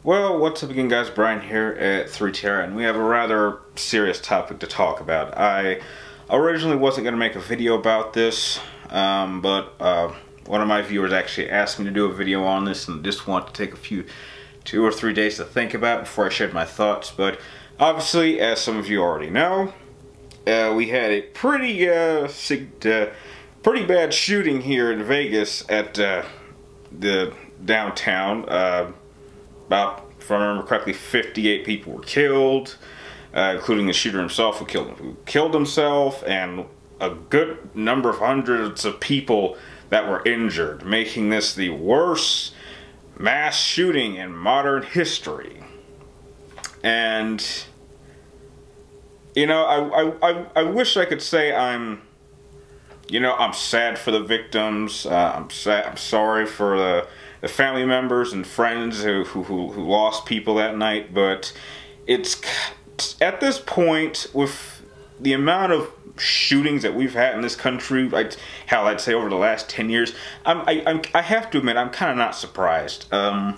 Well, what's up again, guys? Brian here at 3TR, and we have a rather serious topic to talk about. I originally wasn't going to make a video about this, but one of my viewers actually asked me to do a video on this, and just want to take 2 or 3 days to think about it before I shared my thoughts. But obviously, as some of you already know, we had a pretty bad shooting here in Vegas at the downtown. About, if I remember correctly, 58 people were killed, including the shooter himself who killed himself, and a good number of hundreds of people that were injured, making this the worst mass shooting in modern history. And you know, I wish I could say I'm sad for the victims. I'm sorry for the family members and friends who lost people that night, but it's at this point, with the amount of shootings that we've had in this country, I'd say over the last 10 years, I have to admit I'm kind of not surprised. I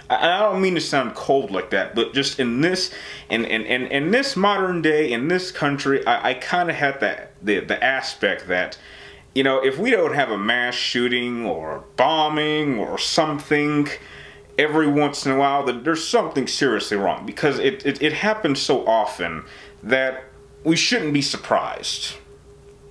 don't mean to sound cold like that, but just in this modern day, in this country, I kind of had the aspect that, you know, if we don't have a mass shooting or bombing or something every once in a while, then there's something seriously wrong, because it happens so often that we shouldn't be surprised.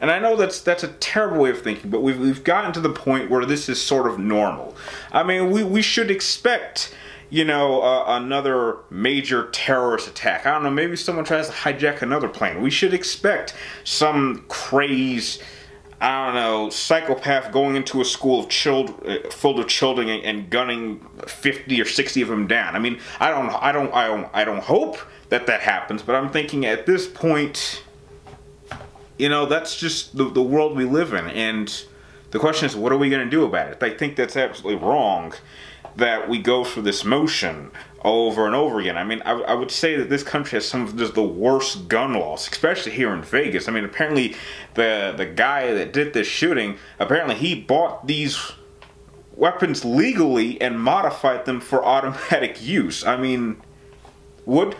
And I know that's a terrible way of thinking, but we've gotten to the point where this is sort of normal. I mean, we should expect, you know, another major terrorist attack. I don't know, maybe someone tries to hijack another plane. We should expect some crazed, I don't know, psychopath going into a school of full of children and gunning 50 or 60 of them down. I mean, I don't hope that happens, but I'm thinking at this point, you know, that's just the world we live in, and the question is, what are we going to do about it? I think that's absolutely wrong that we go through this motion over and over again. I mean, I would say that this country has some of the worst gun laws, especially here in Vegas. I mean, apparently the guy that did this shooting, apparently he bought these weapons legally and modified them for automatic use. I mean, what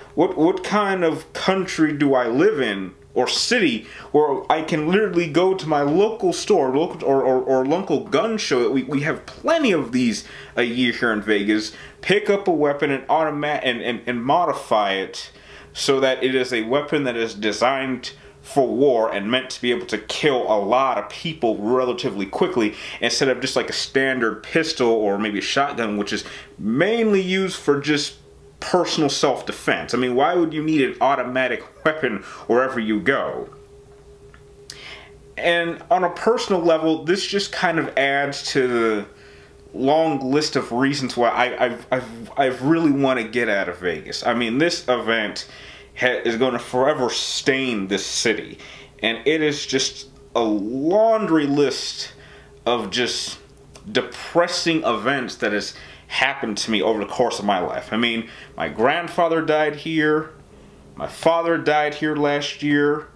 kind of country do I live in, or city, where I can literally go to my local store, or local gun show? We have plenty of these a year here in Vegas. Pick up a weapon and modify it so that it is a weapon that is designed for war and meant to be able to kill a lot of people relatively quickly, instead of just like a standard pistol or maybe a shotgun, which is mainly used for just personal self-defense. I mean, why would you need an automatic weapon wherever you go? And on a personal level, this just kind of adds to the long list of reasons why I really want to get out of Vegas. I mean, this event is going to forever stain this city, and it is just a laundry list of just depressing events that has happened to me over the course of my life. I mean, my grandfather died here, my father died here last year,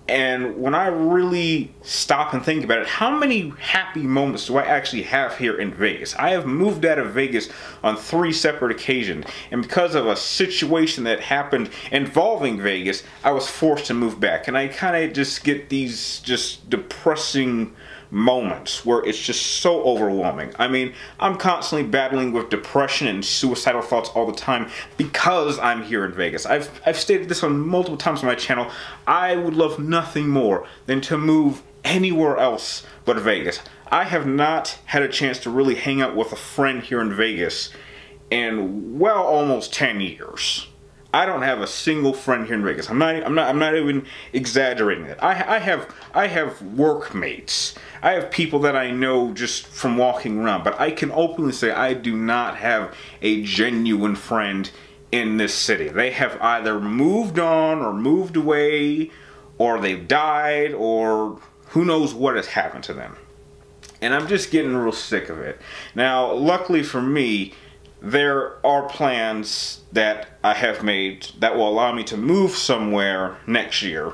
and when I really stop and think about it, how many happy moments do I actually have here in Vegas? I have moved out of Vegas on 3 separate occasions, and because of a situation that happened involving Vegas, I was forced to move back, and I kind of just get these just depressing moments where it's just so overwhelming. I mean, I'm constantly battling with depression and suicidal thoughts all the time because I'm here in Vegas. I've stated this on multiple times on my channel. I would love nothing more than to move anywhere else but Vegas. I have not had a chance to really hang out with a friend here in Vegas in, well, almost 10 years. I don't have a single friend here in Vegas. I'm not even exaggerating it. I have workmates. I have people that I know just from walking around, but I can openly say I do not have a genuine friend in this city. They have either moved on or moved away, or they've died, or who knows what has happened to them. And I'm just getting real sick of it. Now, luckily for me, there are plans that I have made that will allow me to move somewhere next year.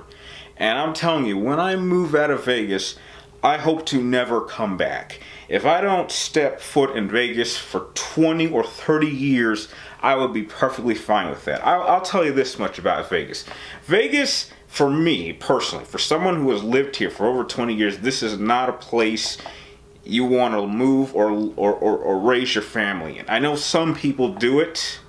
And I'm telling you, when I move out of Vegas, I hope to never come back. if I don't step foot in Vegas for 20 or 30 years, I would be perfectly fine with that. I'll tell you this much about Vegas. Vegas, for me personally, for someone who has lived here for over 20 years, this is not a place you want to move or raise your family in. I know some people do it,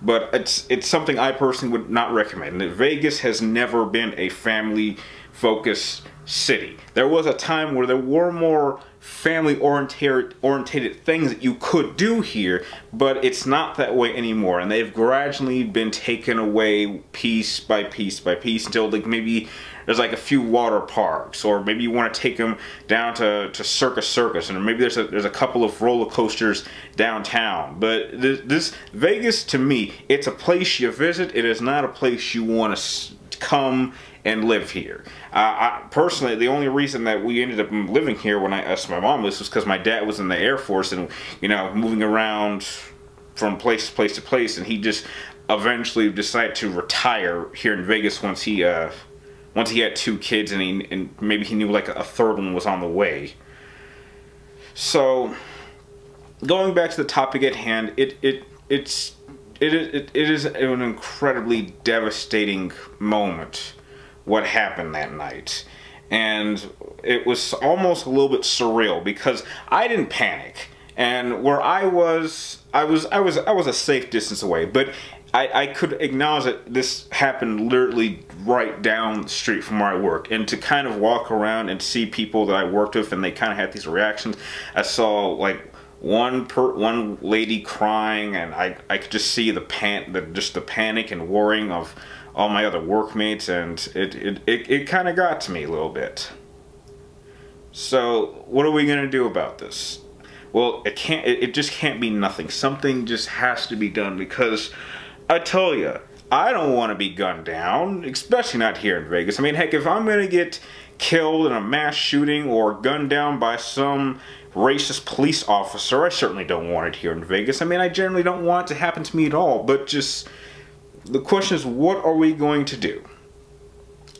but it's something I personally would not recommend. Vegas has never been a family-focused city. There was a time where there were more family-oriented things that you could do here, but it's not that way anymore, and they've gradually been taken away piece by piece by piece until like maybe there's like a few water parks, or maybe you want to take them down to Circus, and maybe there's a couple of roller coasters downtown. But this Vegas, to me, it's a place you visit. It is not a place you want to come and live here. Personally, the only reason that we ended up living here when I asked my mom this was because my dad was in the Air Force and, you know, moving around from place to place, and he just eventually decided to retire here in Vegas once he had 2 kids, and maybe he knew like a third one was on the way. So, going back to the topic at hand, it is an incredibly devastating moment what happened that night, and it was almost a little bit surreal because I didn't panic, and where I was a safe distance away, but I could acknowledge that this happened literally right down the street from where I work, and to kind of walk around and see people that I worked with and they kind of had these reactions. I saw like one lady crying, and I could just see the panic and worrying of all my other workmates, and it kind of got to me a little bit. So what are we gonna do about this? Well, it just can't be nothing. Something just has to be done, because I tell you, I don't want to be gunned down, especially not here in Vegas. I mean, heck, if I'm gonna get killed in a mass shooting or gunned down by some racist police officer, I certainly don't want it here in Vegas. I mean, I generally don't want it to happen to me at all, but just the question is, what are we going to do?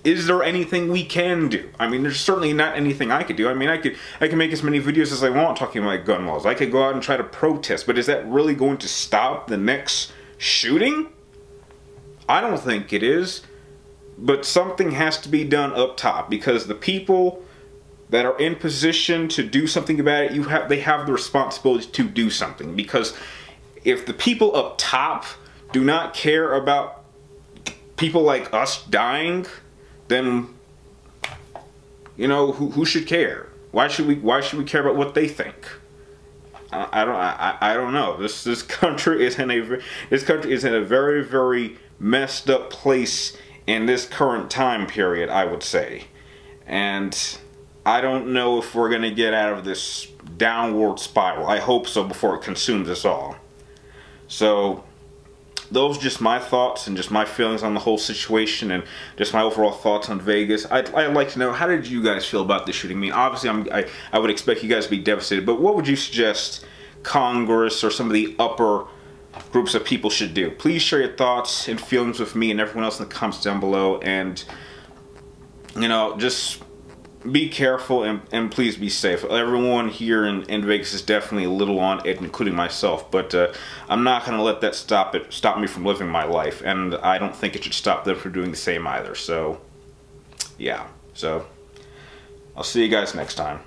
Is there anything we can do? I mean, there's certainly not anything I could do. I mean, I can make as many videos as I want talking about gun laws. I could go out and try to protest, but is that really going to stop the next shooting? I don't think it is. But something has to be done up top, because the people that are in position to do something about it, they have the responsibility to do something. Because if the people up top do not care about people like us dying, then, you know, who should care? Why should we care about what they think? I don't know. This country is in a very, very messed up place in this current time period, I would say. And I don't know if we're gonna get out of this downward spiral. I hope so before it consumes us all. So those are just my thoughts and just my feelings on the whole situation, and just my overall thoughts on Vegas. I'd like to know, how did you guys feel about the shooting? I mean, obviously I would expect you guys to be devastated, but what would you suggest Congress or some of the upper groups of people should do? Please share your thoughts and feelings with me and everyone else in the comments down below, and, you know, just be careful and please be safe. Everyone here in Vegas is definitely a little on edge, including myself, but I'm not going to let that stop me from living my life, and I don't think it should stop them from doing the same either. So yeah, so I'll see you guys next time.